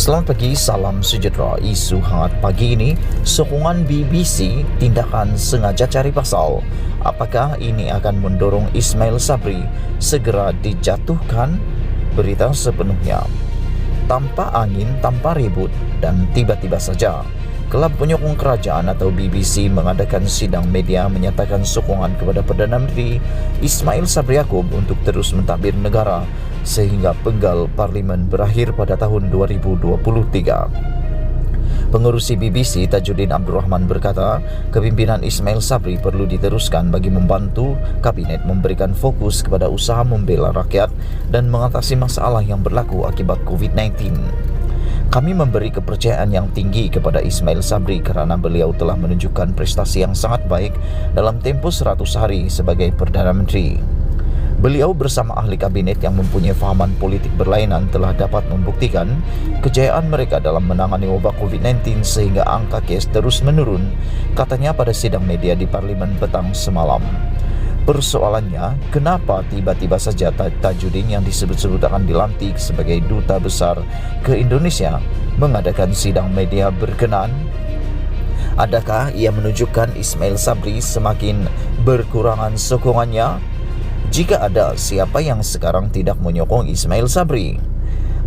Selamat pagi, salam sejahtera. Isu hangat pagi ini, sokongan BBC tindakan sengaja cari pasal. Apakah ini akan mendorong Ismail Sabri segera dijatuhkan? Berita sepenuhnya. Tanpa angin, tanpa ribut, dan tiba-tiba saja, Kelab Penyokong Kerajaan atau BBC mengadakan sidang media menyatakan sokongan kepada Perdana Menteri Ismail Sabri Yaakob untuk terus mentadbir negara sehingga penggal Parlimen berakhir pada tahun 2023. Pengerusi BBC Tajuddin Abdul Rahman berkata, kepimpinan Ismail Sabri perlu diteruskan bagi membantu Kabinet memberikan fokus kepada usaha membela rakyat dan mengatasi masalah yang berlaku akibat COVID-19. Kami memberi kepercayaan yang tinggi kepada Ismail Sabri kerana beliau telah menunjukkan prestasi yang sangat baik dalam tempoh 100 hari sebagai Perdana Menteri. Beliau bersama ahli kabinet yang mempunyai fahaman politik berlainan telah dapat membuktikan kejayaan mereka dalam menangani wabak COVID-19 sehingga angka kes terus menurun, katanya pada sidang media di Parlimen petang semalam. Persoalannya, kenapa tiba-tiba saja Tajuddin yang disebut-sebut akan dilantik sebagai duta besar ke Indonesia mengadakan sidang media berkenaan? Adakah ia menunjukkan Ismail Sabri semakin berkurangan sokongannya? Jika ada, siapa yang sekarang tidak menyokong Ismail Sabri?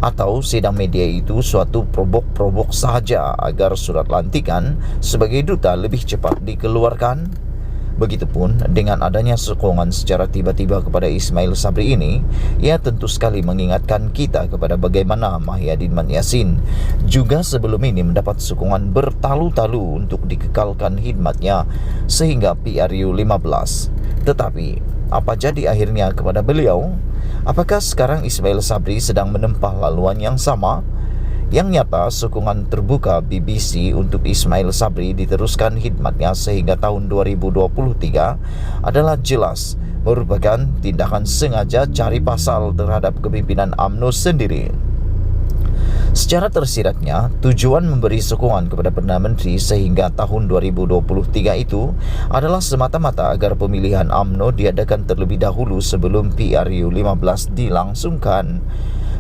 Atau sidang media itu suatu probok-probok sahaja agar surat lantikan sebagai duta lebih cepat dikeluarkan? Begitupun dengan adanya sokongan secara tiba-tiba kepada Ismail Sabri ini, ia tentu sekali mengingatkan kita kepada bagaimana Mahyadin Mat Yassin juga sebelum ini mendapat sokongan bertalu-talu untuk dikekalkan khidmatnya sehingga PRU 15. Tetapi, apa jadi akhirnya kepada beliau? Apakah sekarang Ismail Sabri sedang menempuh laluan yang sama? Yang nyata, sokongan terbuka BBC untuk Ismail Sabri diteruskan khidmatnya sehingga tahun 2023 adalah jelas merupakan tindakan sengaja cari pasal terhadap kepimpinan UMNO sendiri. Secara tersiratnya, tujuan memberi sokongan kepada Perdana Menteri sehingga tahun 2023 itu adalah semata-mata agar pemilihan UMNO diadakan terlebih dahulu sebelum PRU 15 dilangsungkan.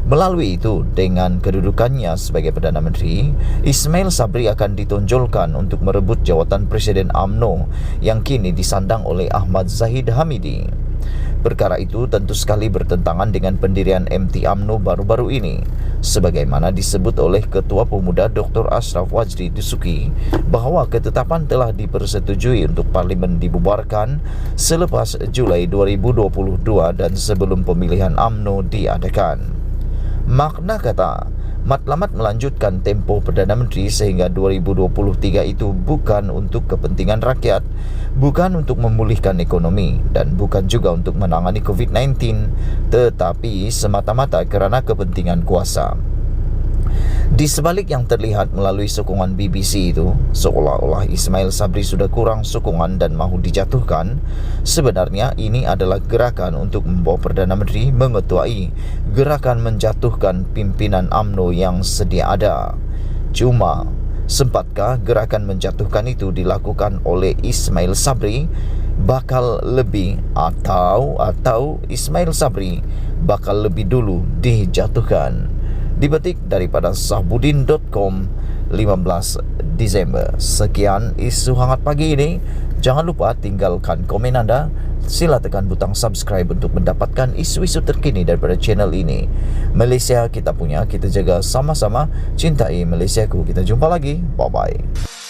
Melalui itu, dengan kedudukannya sebagai Perdana Menteri, Ismail Sabri akan ditonjolkan untuk merebut jawatan Presiden UMNO yang kini disandang oleh Ahmad Zahid Hamidi. Perkara itu tentu sekali bertentangan dengan pendirian MT UMNO baru-baru ini, sebagaimana disebut oleh Ketua Pemuda Dr. Ashraf Wajdi Dusuki bahawa ketetapan telah dipersetujui untuk Parlimen dibubarkan selepas Julai 2022 dan sebelum pemilihan UMNO diadakan. Makna kata, matlamat melanjutkan tempoh Perdana Menteri sehingga 2023 itu bukan untuk kepentingan rakyat, bukan untuk memulihkan ekonomi dan bukan juga untuk menangani COVID-19, tetapi semata-mata kerana kepentingan kuasa. Di sebalik yang terlihat melalui sokongan BBC itu, seolah-olah Ismail Sabri sudah kurang sokongan dan mahu dijatuhkan, sebenarnya ini adalah gerakan untuk membawa Perdana Menteri mengetuai gerakan menjatuhkan pimpinan UMNO yang sedia ada. Cuma, sempatkah gerakan menjatuhkan itu dilakukan oleh Ismail Sabri bakal lebih atau Ismail Sabri bakal lebih dulu dijatuhkan? Dipetik daripada sahbudin.com 15 Disember. Sekian isu hangat pagi ini. Jangan lupa tinggalkan komen anda. Sila tekan butang subscribe untuk mendapatkan isu-isu terkini daripada channel ini. Malaysia kita punya, kita jaga sama-sama. Cintai Malaysiaku. Kita jumpa lagi. Bye-bye.